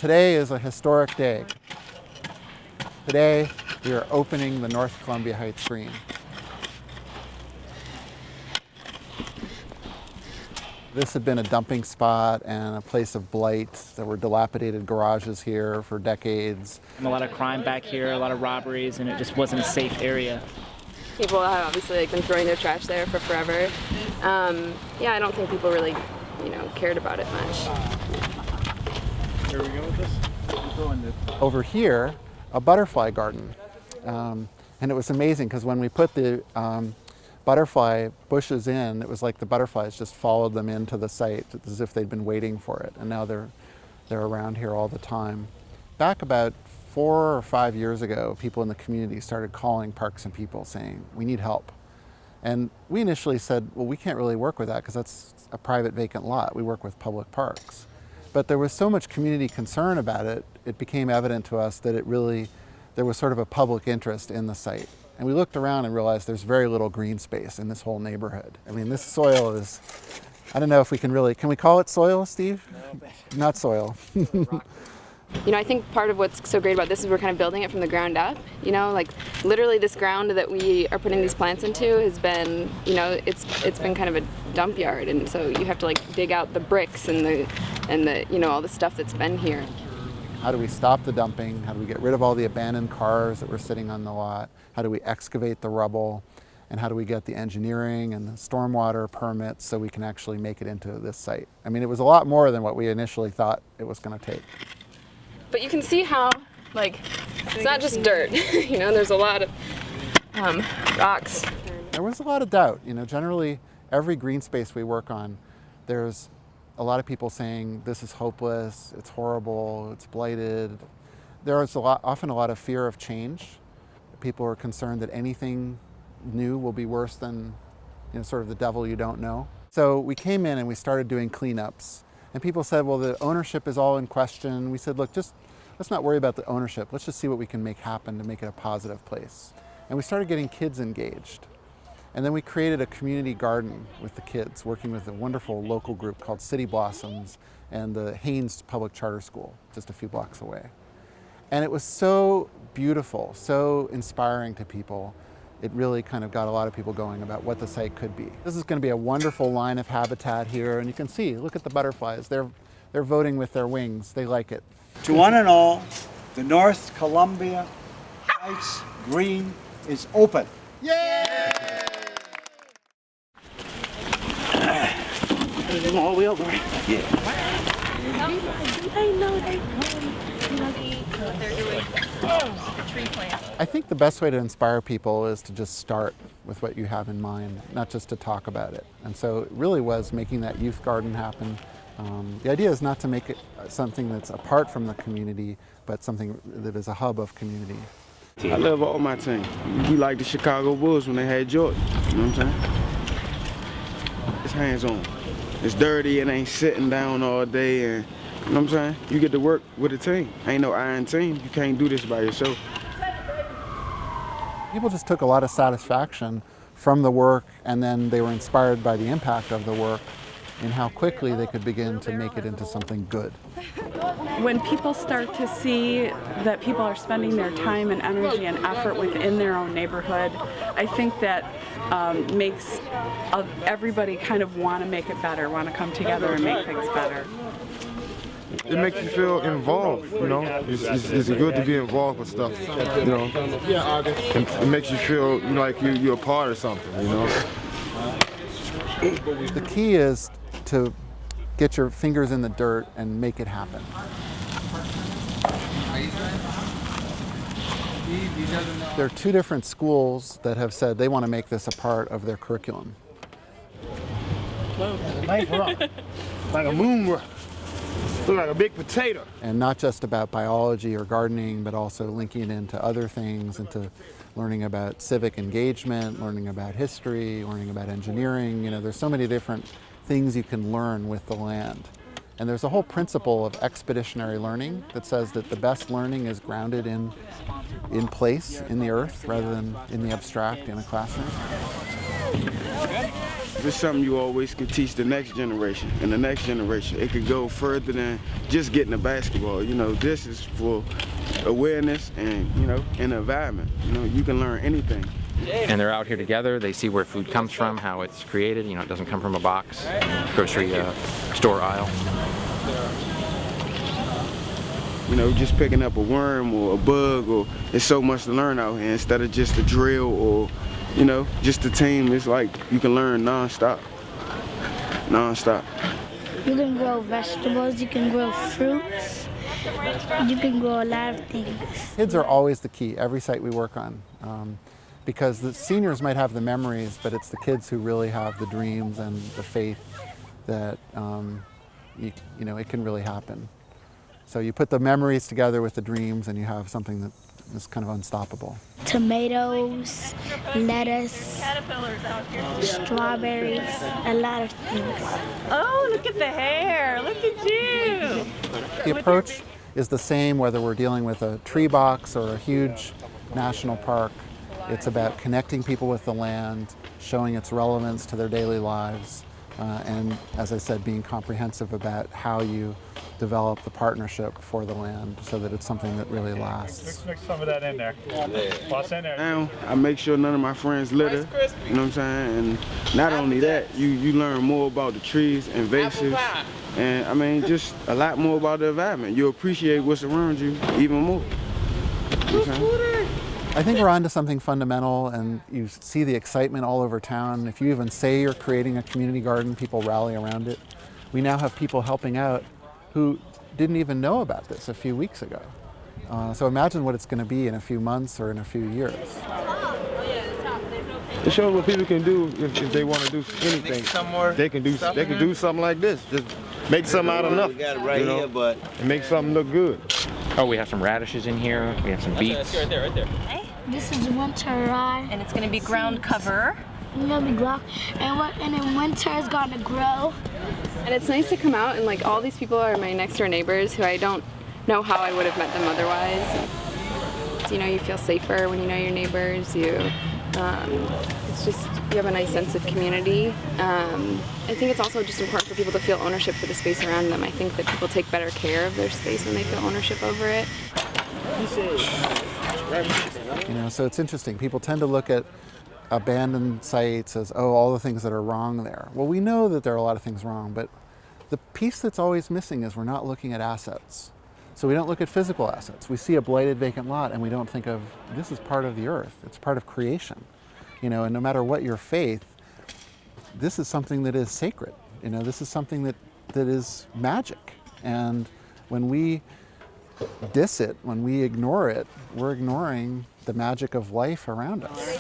Today is a historic day. Today, we are opening the North Columbia Heights Green. This had been a dumping spot and a place of blight. There were dilapidated garages here for decades. And a lot of crime back here, a lot of robberies, and it just wasn't a safe area. People have obviously been throwing their trash there for forever. I don't think people really, cared about it much. Where are we going with this? Over here, a butterfly garden. And it was amazing because when we put the butterfly bushes in, it was like the butterflies just followed them into the site as if they'd been waiting for it. And now they're around here all the time. Back about 4 or 5 years ago, people in the community started calling Parks and People saying, we need help. And we initially said, well, we can't really work with that because that's a private vacant lot. We work with public parks. But there was so much community concern about it, it became evident to us that there was sort of a public interest in the site. And we looked around and realized there's very little green space in this whole neighborhood. I mean, this soil is, I don't know if we can we call it soil, Steve? No. Not soil. I think part of what's so great about this is we're kind of building it from the ground up. Literally this ground that we are putting these plants into has been, it's been kind of a dump yard. And so you have to dig out the bricks and the all the stuff that's been here. How do we stop the dumping? How do we get rid of all the abandoned cars that were sitting on the lot? How do we excavate the rubble? And how do we get the engineering and the stormwater permits so we can actually make it into this site? I mean, it was a lot more than what we initially thought it was going to take. But you can see how, it's not just dirt. There's a lot of rocks. There was a lot of doubt. Generally, every green space we work on, there's a lot of people saying, this is hopeless, it's horrible, it's blighted. There is often a lot of fear of change. People are concerned that anything new will be worse than, sort of the devil you don't know. So we came in and we started doing cleanups. And people said, well, the ownership is all in question. We said, look, let's not worry about the ownership. Let's just see what we can make happen to make it a positive place. And we started getting kids engaged. And then we created a community garden with the kids, working with a wonderful local group called City Blossoms and the Haynes Public Charter School, just a few blocks away. And it was so beautiful, so inspiring to people. It really kind of got a lot of people going about what the site could be. This is going to be a wonderful line of habitat here, and you can see, look at the butterflies. They're voting with their wings. They like it. To one and all, the North Columbia Heights Green is open. Yay! All the way over. Yeah. I know they what they're doing. The tree plant. I think the best way to inspire people is to just start with what you have in mind, not just to talk about it. And so it really was making that youth garden happen. The idea is not to make it something that's apart from the community, but something that is a hub of community. I love all my team. We like the Chicago Bulls when they had Jordan. You know what I'm saying? It's hands-on. It's dirty, it ain't sitting down all day, and you know what I'm saying? You get to work with a team. Ain't no iron team. You can't do this by yourself. People just took a lot of satisfaction from the work, and then they were inspired by the impact of the work and how quickly they could begin to make it into something good. When people start to see that people are spending their time and energy and effort within their own neighborhood, I think that makes everybody kind of want to make it better, want to come together and make things better. It makes you feel involved, It's good to be involved with stuff, It makes you feel like you're a part of something, The key is to get your fingers in the dirt and make it happen. There are 2 different schools that have said they want to make this a part of their curriculum. Like a moon rock. Look like a big potato. And not just about biology or gardening, but also linking it into other things, into learning about civic engagement, learning about history, learning about engineering. There's so many different things you can learn with the land. And there's a whole principle of expeditionary learning that says that the best learning is grounded in place, in the earth, rather than in the abstract in a classroom. It's something you always can teach the next generation and the next generation. It could go further than just getting a basketball. You know, this is for awareness and, you know, an environment. You know, you can learn anything. And they're out here together. They see where food comes from, how it's created. You know, it doesn't come from a box, grocery store aisle. You know, just picking up a worm or a bug, or it's so much to learn out here instead of just a drill or, you know, just a team. It's like you can learn non-stop. Non-stop. You can grow vegetables, you can grow fruits, you can grow a lot of things. Kids are always the key, every site we work on. Because the seniors might have the memories, but it's the kids who really have the dreams and the faith that you know, it can really happen. So you put the memories together with the dreams and you have something that is kind of unstoppable. Tomatoes, lettuce, strawberries, a lot of things. Oh, look at the hair. Look at you. The approach is the same whether we're dealing with a tree box or a huge national park. It's about connecting people with the land, showing its relevance to their daily lives, and as I said, being comprehensive about how you develop the partnership for the land so that it's something that really lasts. Mix some of that in there. What's in there? Now, I make sure none of my friends litter, you know what I'm saying? And not only that, you learn more about the trees, invasives, and I mean, just a lot more about the environment. You appreciate what's around you even more. You know what I'm saying? I think we're onto something fundamental, and you see the excitement all over town. If you even say you're creating a community garden, people rally around it. We now have people helping out who didn't even know about this a few weeks ago. So imagine what it's going to be in a few months or in a few years. It shows what people can do if they want to do anything. They can do something like this. Just make something out of nothing. You know, and make something look good. Oh, we have some radishes in here. We have some beets. Right there. This is winter rye. And it's going to be ground cover. It's gonna be ground, and in winter it's gonna grow. And it's nice to come out and like all these people are my next door neighbors who I don't know how I would have met them otherwise. So, you know, you feel safer when you know your neighbors. It's just, you have a nice sense of community. I think it's also just important for people to feel ownership for the space around them. I think that people take better care of their space when they feel ownership over it. You know, so it's interesting. People tend to look at abandoned sites as, oh, all the things that are wrong there. Well, we know that there are a lot of things wrong, but the piece that's always missing is we're not looking at assets. So we don't look at physical assets. We see a blighted vacant lot and we don't think of, this is part of the earth. It's part of creation. You know, and no matter what your faith, this is something that is sacred. You know, this is something that is magic. And when we diss it, when we ignore it, we're ignoring the magic of life around us.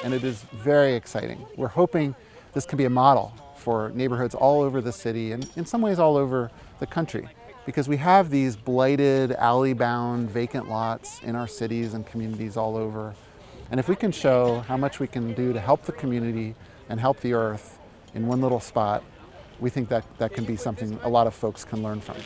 And it is very exciting. We're hoping this can be a model for neighborhoods all over the city and in some ways all over the country, because we have these blighted, alley-bound, vacant lots in our cities and communities all over. And if we can show how much we can do to help the community and help the earth in one little spot, we think that can be something a lot of folks can learn from.